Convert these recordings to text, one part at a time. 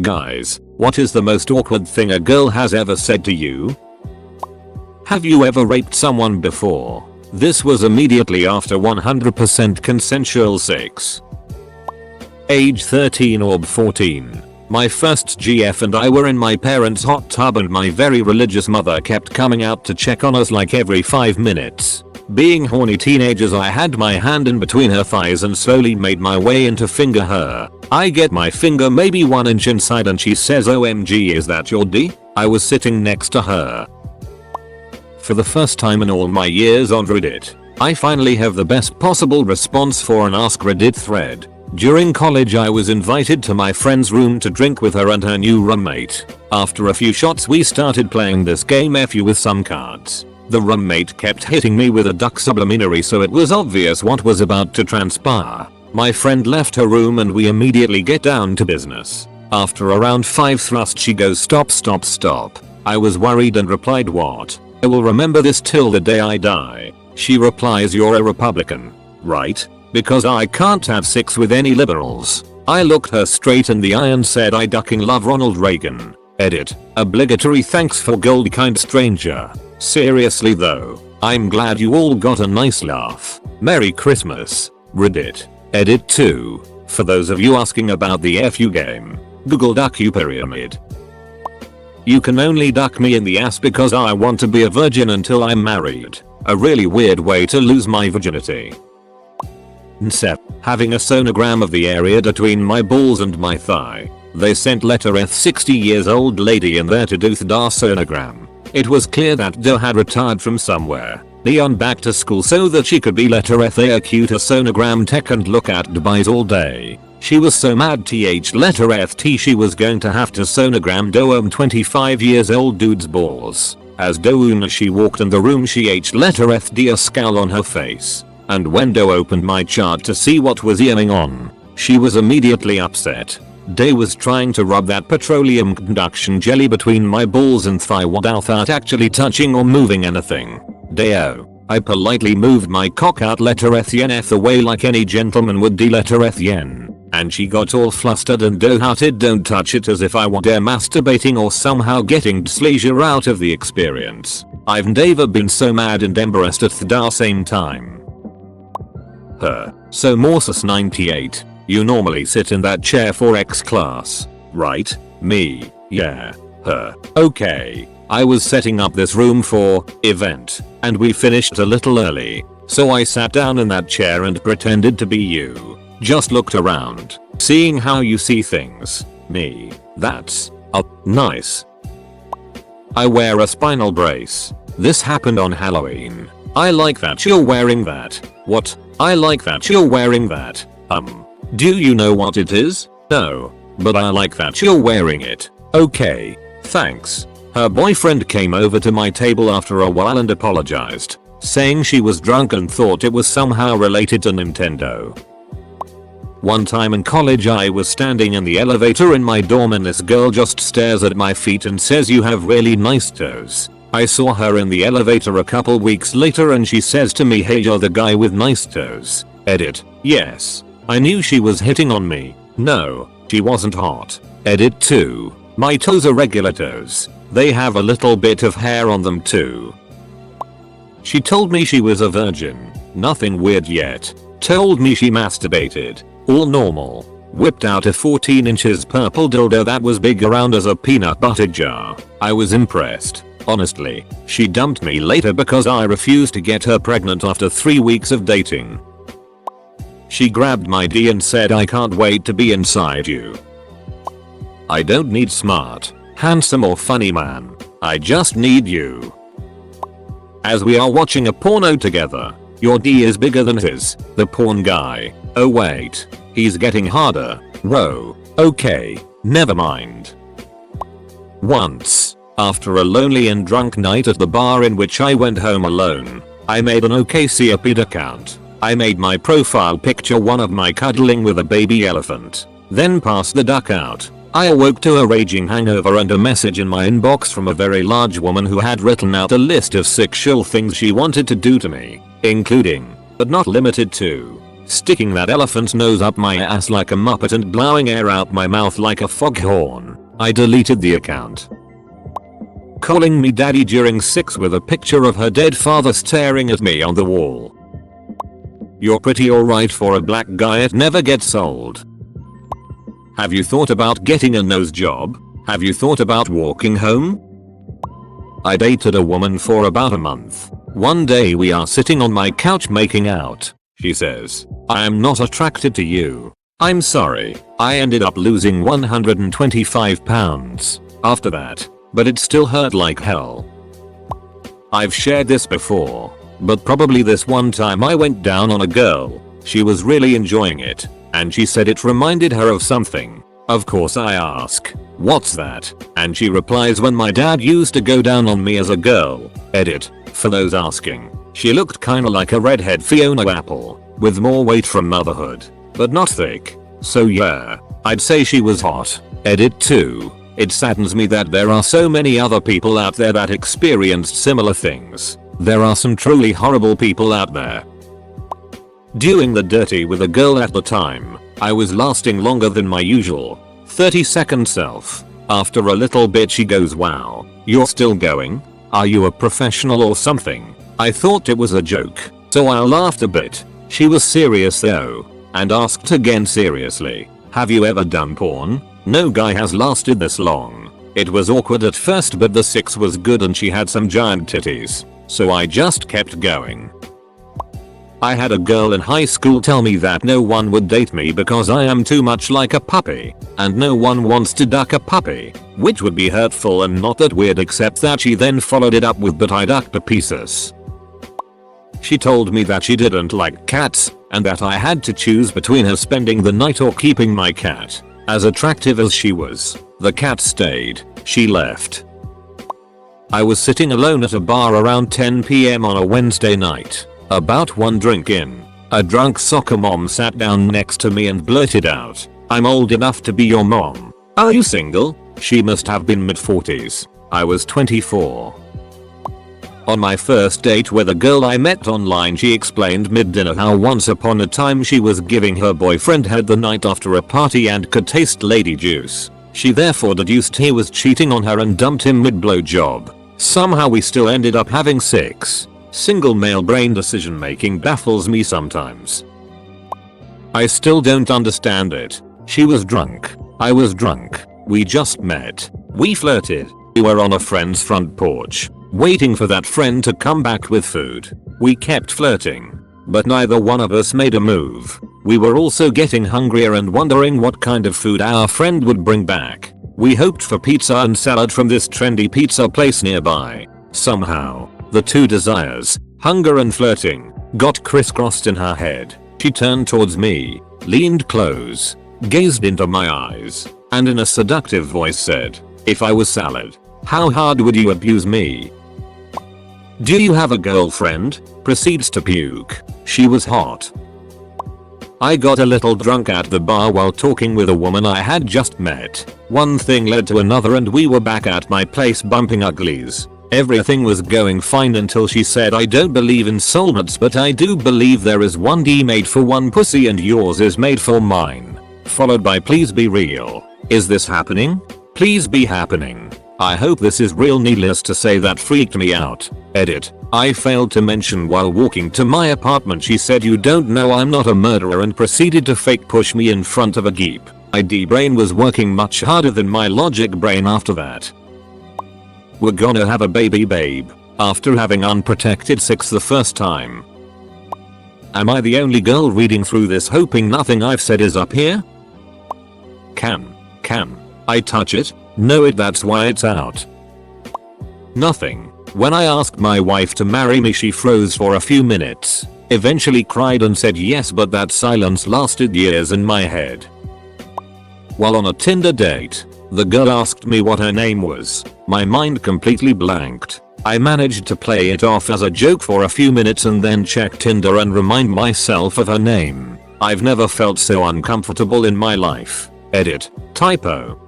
Guys, what is the most awkward thing a girl has ever said to you? Have you ever raped someone before? This was immediately after 100% consensual sex. Age 13 or 14. My first GF and I were in my parents' hot tub and my very religious mother kept coming out to check on us like every 5 minutes. Being horny teenagers, I had my hand in between her thighs and slowly made my way in to finger her. I get my finger maybe 1 inch inside and she says, "OMG, is that your D?" I was sitting next to her. For the first time in all my years on Reddit, I finally have the best possible response for an AskReddit thread. During college I was invited to my friend's room to drink with her and her new roommate. After a few shots we started playing this game FU with some cards. The roommate kept hitting me with a duck subliminary, so it was obvious what was about to transpire. My friend left her room and we immediately get down to business. After around 5 thrusts she goes, "Stop, stop, stop." I was worried and replied, "What?" "I will remember this till the day I die." She replies, "You're a Republican, right? Because I can't have sex with any liberals." I looked her straight in the eye and said, "I ducking love Ronald Reagan." Edit. Obligatory thanks for gold, kind stranger. Seriously though, I'm glad you all got a nice laugh. Merry Christmas. Reddit. Edit 2. For those of you asking about the FU game, Google duck you pyramid. You can only duck me in the ass because I want to be a virgin until I'm married. A really weird way to lose my virginity. Nsep. Having a sonogram of the area between my balls and my thigh. They sent letter F 60 years old lady in there to do the sonogram. It was clear that Doe had retired from somewhere. Neon back to school so that she could be letter F a cute a sonogram tech and look at Dubai's all day. She was so mad letter FT she was going to have to sonogram Doe 25 years old dude's balls. As Doe she walked in the room she letter FD a scowl on her face. And when Doe opened my chart to see what was earning on, she was immediately upset. Day was trying to rub that petroleum conduction jelly between my balls and thigh without actually touching or moving anything. Day-o. I politely moved my cock out letter F away like any gentleman would do letter F yen. And she got all flustered and Doe-hearted "Don't touch it," as if I were dare masturbating or somehow getting pleasure out of the experience. I've never been so mad and embarrassed at the same time. Her. So Morsus 98. You normally sit in that chair for X class, right? Me. Yeah. Her. Okay. I was setting up this room for event, and we finished a little early, so I sat down in that chair and pretended to be you. Just looked around, seeing how you see things. Me. That's nice. I wear a spinal brace. This happened on Halloween. I like that you're wearing that. What? I like that you're wearing that. Do you know what it is? No. But I like that you're wearing it. Okay. Thanks. Her boyfriend came over to my table after a while and apologized, saying she was drunk and thought it was somehow related to Nintendo. One time in college I was standing in the elevator in my dorm and this girl just stares at my feet and says, "You have really nice toes." I saw her in the elevator a couple weeks later and she says to me, "Hey, you're the guy with nice toes." Edit. Yes. I knew she was hitting on me. No, she wasn't hot. Edit 2. My toes are regular toes. They have a little bit of hair on them too. She told me she was a virgin. Nothing weird yet. Told me she masturbated. All normal. Whipped out a 14 inches purple dildo that was big around as a peanut butter jar. I was impressed. Honestly, she dumped me later because I refused to get her pregnant after 3 weeks of dating. She grabbed my D and said, "I can't wait to be inside you." I don't need smart, handsome or funny man. I just need you. As we are watching a porno together, your D is bigger than his, the porn guy. Oh wait, he's getting harder. Whoa. Okay, never mind. Once, after a lonely and drunk night at the bar in which I went home alone, I made an OkCupid account. I made my profile picture one of my cuddling with a baby elephant, then passed the duck out. I awoke to a raging hangover and a message in my inbox from a very large woman who had written out a list of sexual things she wanted to do to me, including, but not limited to, sticking that elephant's nose up my ass like a muppet and blowing air out my mouth like a foghorn. I deleted the account. Calling me daddy during sex with a picture of her dead father staring at me on the wall. You're pretty alright for a black guy, it never gets old. Have you thought about getting a nose job? Have you thought about walking home? I dated a woman for about a month. One day we are sitting on my couch making out. She says, I am not attracted to you. I'm sorry. I ended up losing 125 pounds after that, but it still hurt like hell. I've shared this before, but probably this one time I went down on a girl. She was really enjoying it, and she said it reminded her of something. Of course I ask, what's that? And she replies, when my dad used to go down on me as a girl. Edit, for those asking. She looked kinda like a redhead Fiona Apple, with more weight from motherhood, but not thick. So yeah, I'd say she was hot. Edit 2. It saddens me that there are so many other people out there that experienced similar things. There are some truly horrible people out there. Doing the dirty with a girl at the time, I was lasting longer than my usual 30-second self. After a little bit she goes, wow, you're still going? Are you a professional or something? I thought it was a joke, so I laughed a bit. She was serious though, and asked again seriously, have you ever done porn? No guy has lasted this long. It was awkward at first, but the sex was good and she had some giant titties, so I just kept going. I had a girl in high school tell me that no one would date me because I am too much like a puppy, and no one wants to duck a puppy, which would be hurtful and not that weird, except that she then followed it up with, but I ducked a pieces. She told me that she didn't like cats, and that I had to choose between her spending the night or keeping my cat. As attractive as she was, the cat stayed. She left. I was sitting alone at a bar around 10 PM on a Wednesday night. About one drink in, a drunk soccer mom sat down next to me and blurted out, I'm old enough to be your mom. Are you single? She must have been mid-40s. I was 24. On my first date with a girl I met online, she explained mid-dinner how once upon a time she was giving her boyfriend head the night after a party and could taste lady juice. She therefore deduced he was cheating on her and dumped him mid-blowjob. Somehow we still ended up having sex. Single male brain decision making baffles me sometimes. I still don't understand it. She was drunk. I was drunk. We just met. We flirted. We were on a friend's front porch, waiting for that friend to come back with food. We kept flirting, but neither one of us made a move. We were also getting hungrier and wondering what kind of food our friend would bring back. We hoped for pizza and salad from this trendy pizza place nearby. Somehow, the two desires, hunger and flirting, got crisscrossed in her head. She turned towards me, leaned close, gazed into my eyes, and in a seductive voice said, if I was salad, how hard would you abuse me? Do you have a girlfriend? Proceeds to puke. She was hot. I got a little drunk at the bar while talking with a woman I had just met. One thing led to another and we were back at my place bumping uglies. Everything was going fine until she said, I don't believe in soulmates, but I do believe there is one D made for one pussy and yours is made for mine. Followed by, please be real. Is this happening? Please be happening. I hope this is real. Needless to say, that freaked me out. Edit. I failed to mention while walking to my apartment she said, you don't know I'm not a murderer, and proceeded to fake push me in front of a Jeep. My D brain was working much harder than my logic brain after that. We're gonna have a baby, babe, after having unprotected sex the first time. Am I the only girl reading through this hoping nothing I've said is up here? Can I touch it? No, that's why it's out. Nothing. When I asked my wife to marry me, she froze for a few minutes, eventually cried and said yes, but that silence lasted years in my head. While on a Tinder date, the girl asked me what her name was. My mind completely blanked. I managed to play it off as a joke for a few minutes and then check Tinder and remind myself of her name. I've never felt so uncomfortable in my life. Edit. Typo.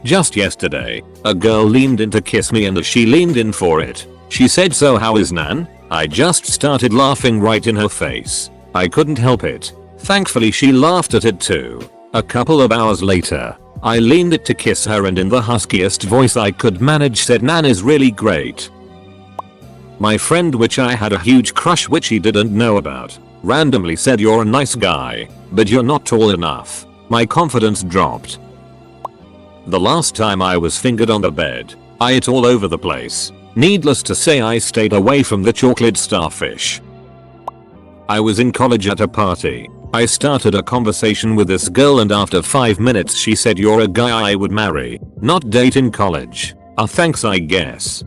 Just yesterday, a girl leaned in to kiss me, and as she leaned in for it, she said, so how is Nan? I just started laughing right in her face. I couldn't help it. Thankfully she laughed at it too. A couple of hours later, I leaned it to kiss her and in the huskiest voice I could manage said, "Nan is really great." My friend, which I had a huge crush which he didn't know about, randomly said, "You're a nice guy, but you're not tall enough." My confidence dropped. The last time I was fingered on the bed, I ate all over the place. Needless to say, I stayed away from the chocolate starfish. I was in college at a party. I started a conversation with this girl and after 5 minutes she said, "You're a guy I would marry, not date in college." Thanks I guess.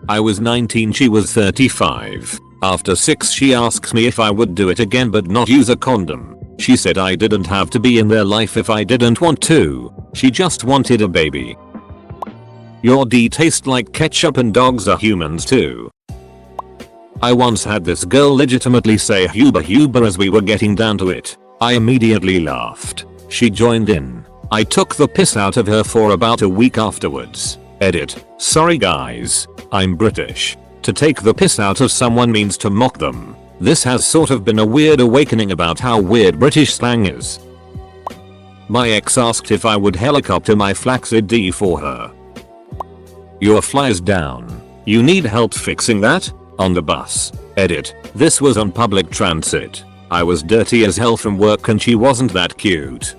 I was 19, she was 35. After 6 she asks me if I would do it again but not use a condom. She said I didn't have to be in their life if I didn't want to. She just wanted a baby. Your D tastes like ketchup and dogs are humans too. I once had this girl legitimately say "Huber Huber" as we were getting down to it. I immediately laughed. She joined in. I took the piss out of her for about a week afterwards. Edit. Sorry guys, I'm British. To take the piss out of someone means to mock them. This has sort of been a weird awakening about how weird British slang is. My ex asked if I would helicopter my flaccid D for her. Your fly's down. You need help fixing that? On the bus. Edit. This was on public transit. I was dirty as hell from work and she wasn't that cute.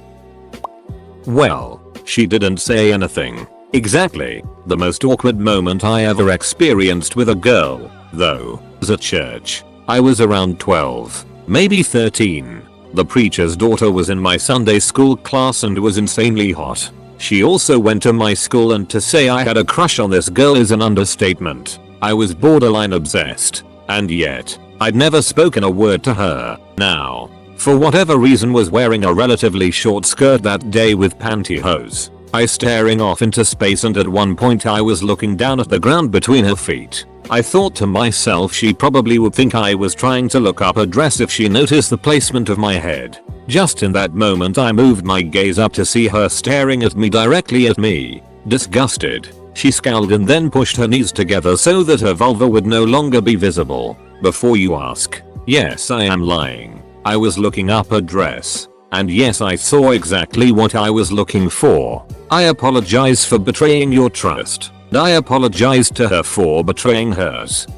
Well, she didn't say anything. Exactly. The most awkward moment I ever experienced with a girl, though, was at church. I was around 12, maybe 13. The preacher's daughter was in my Sunday school class and was insanely hot. She also went to my school and to say I had a crush on this girl is an understatement. I was borderline obsessed. And yet, I'd never spoken a word to her. Now, for whatever reason was wearing a relatively short skirt that day with pantyhose. I staring off into space and at one point I was looking down at the ground between her feet. I thought to myself she probably would think I was trying to look up a dress if she noticed the placement of my head. Just in that moment I moved my gaze up to see her staring at me directly at me. Disgusted, she scowled and then pushed her knees together so that her vulva would no longer be visible. Before you ask, yes I am lying. I was looking up a dress. And yes, I saw exactly what I was looking for. I apologize for betraying your trust. I apologized to her for betraying hers.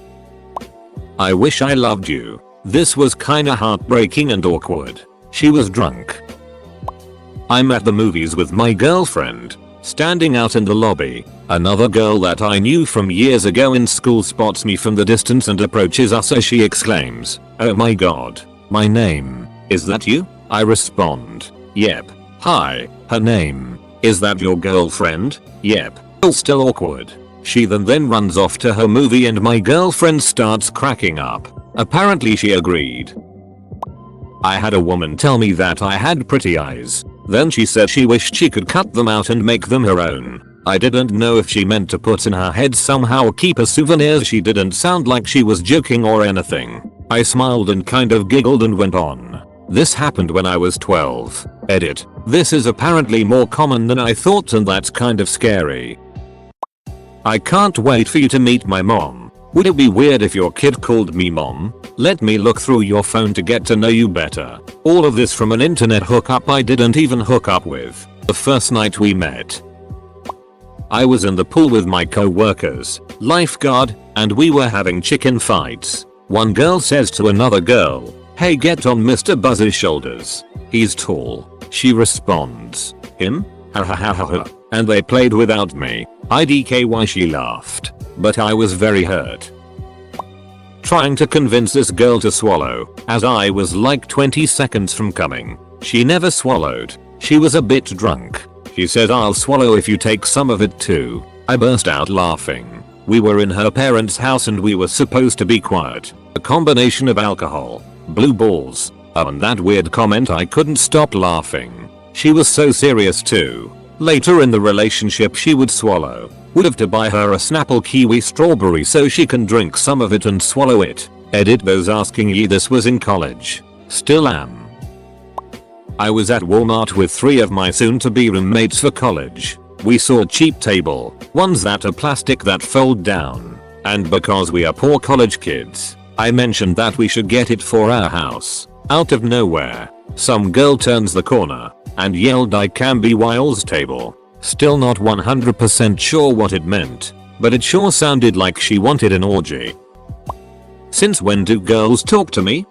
I wish I loved you. This was kinda heartbreaking and awkward. She was drunk. I'm at the movies with my girlfriend. Standing out in the lobby, another girl that I knew from years ago in school spots me from the distance and approaches us as she exclaims, "Oh my god, my name, is that you?" I respond, "Yep. Hi, her name, is that your girlfriend?" "Yep." Still awkward. She then runs off to her movie and my girlfriend starts cracking up. Apparently she agreed. I had a woman tell me that I had pretty eyes. Then she said she wished she could cut them out and make them her own. I didn't know if she meant to put in her head somehow keep a souvenir. She didn't sound like she was joking or anything. I smiled and kind of giggled and went on. This happened when I was 12. Edit. This is apparently more common than I thought and that's kind of scary. I can't wait for you to meet my mom. Would it be weird if your kid called me mom? Let me look through your phone to get to know you better. All of this from an internet hookup I didn't even hook up with. The first night we met, I was in the pool with my co-workers, lifeguard, and we were having chicken fights. One girl says to another girl, "Hey, get on Mr. Buzz's shoulders. He's tall." She responds, "Him? Ha ha ha ha ha." And they played without me. IDKY she laughed. But I was very hurt. Trying to convince this girl to swallow, as I was like 20 seconds from coming. She never swallowed. She was a bit drunk. She said, "I'll swallow if you take some of it too." I burst out laughing. We were in her parents' house and we were supposed to be quiet. A combination of alcohol, blue balls, and that weird comment, I couldn't stop laughing. She was so serious too. Later in the relationship she would swallow. Would have to buy her a Snapple kiwi strawberry so she can drink some of it and swallow it. Edit those asking ye. This was in college. Still am. I was at Walmart with 3 of my soon-to-be roommates for college. We saw cheap table, ones that are plastic that fold down. And because we are poor college kids, I mentioned that we should get it for our house. Out of nowhere, some girl turns the corner and yelled I can be Wiles table. Still not 100% sure what it meant, but it sure sounded like she wanted an orgy. Since when do girls talk to me?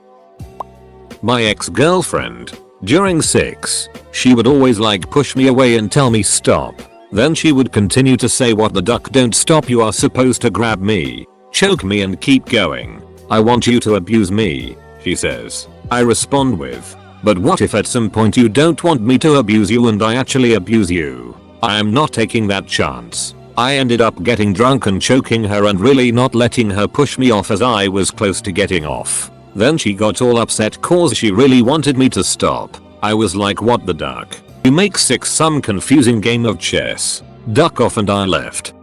My ex-girlfriend. During sex, she would always push me away and tell me stop. Then she would continue to say what the duck, don't stop, you are supposed to grab me, choke me and keep going. I want you to abuse me, she says. I respond with, but what if at some point you don't want me to abuse you and I actually abuse you? I am not taking that chance. I ended up getting drunk and choking her and really not letting her push me off as I was close to getting off. Then she got all upset cause she really wanted me to stop. I was like, what the duck? You make sex some confusing game of chess. Duck off, and I left.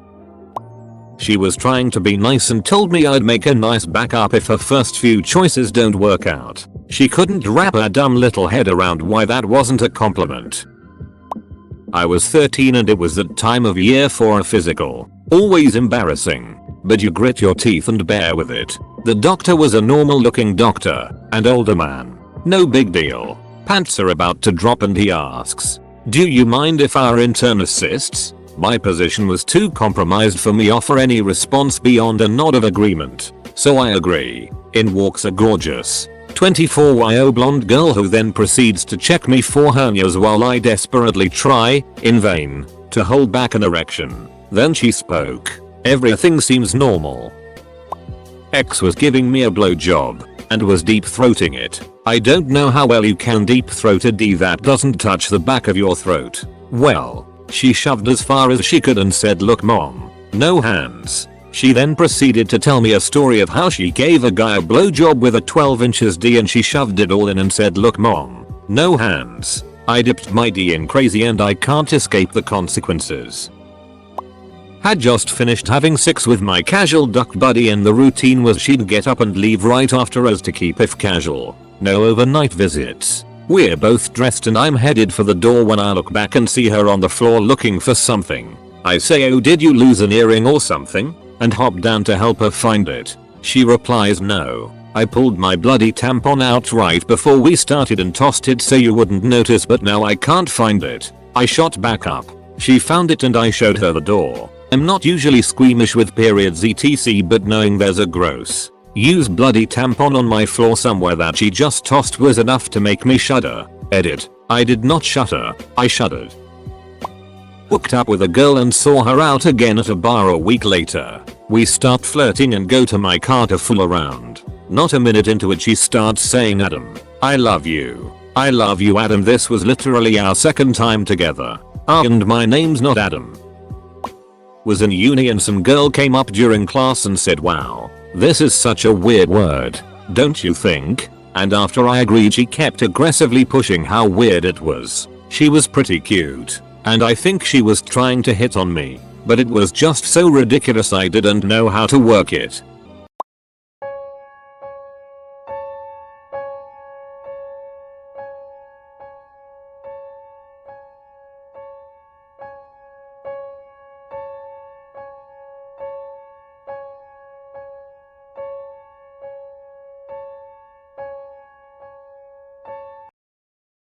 She was trying to be nice and told me I'd make a nice backup if her first few choices don't work out. She couldn't wrap her dumb little head around why that wasn't a compliment. I was 13 and it was that time of year for a physical. Always embarrassing, but you grit your teeth and bear with it. The doctor was a normal looking doctor, and older man. No big deal. Pants are about to drop and he asks, do you mind if our intern assists? My position was too compromised for me to offer any response beyond a nod of agreement, so I agree. In walks a gorgeous 24-year-old blonde girl who then proceeds to check me for hernias while I desperately try, in vain, to hold back an erection. Then she spoke. Everything seems normal. X was giving me a blowjob and was deep throating it. I don't know how well you can deep throat a D that doesn't touch the back of your throat. Well, she shoved as far as she could and said, look mom, no hands. She then proceeded to tell me a story of how she gave a guy a blowjob with a 12 inches D and she shoved it all in and said, look mom, no hands. I dipped my D in crazy and I can't escape the consequences. Had just finished having sex with my casual duck buddy and the routine was she'd get up and leave right after us to keep it casual. No overnight visits. We're both dressed and I'm headed for the door when I look back and see her on the floor looking for something. I say, oh, did you lose an earring or something? And hop down to help her find it. She replies, no. I pulled my bloody tampon out right before we started and tossed it so you wouldn't notice, but now I can't find it. I shot back up. She found it and I showed her the door. I'm not usually squeamish with periods etc, but knowing there's a gross used bloody tampon on my floor somewhere that she just tossed was enough to make me shudder. Edit. I did not shudder, I shuddered. Hooked up with a girl and saw her out again at a bar a week later. We start flirting and go to my car to fool around. Not a minute into it she starts saying, Adam, I love you. I love you Adam. This was literally our second time together. And my name's not Adam. Was in uni and some girl came up during class and said, wow, this is such a weird word, don't you think? And after I agreed she kept aggressively pushing how weird it was. She was pretty cute. And I think she was trying to hit on me, but it was just so ridiculous I didn't know how to work it.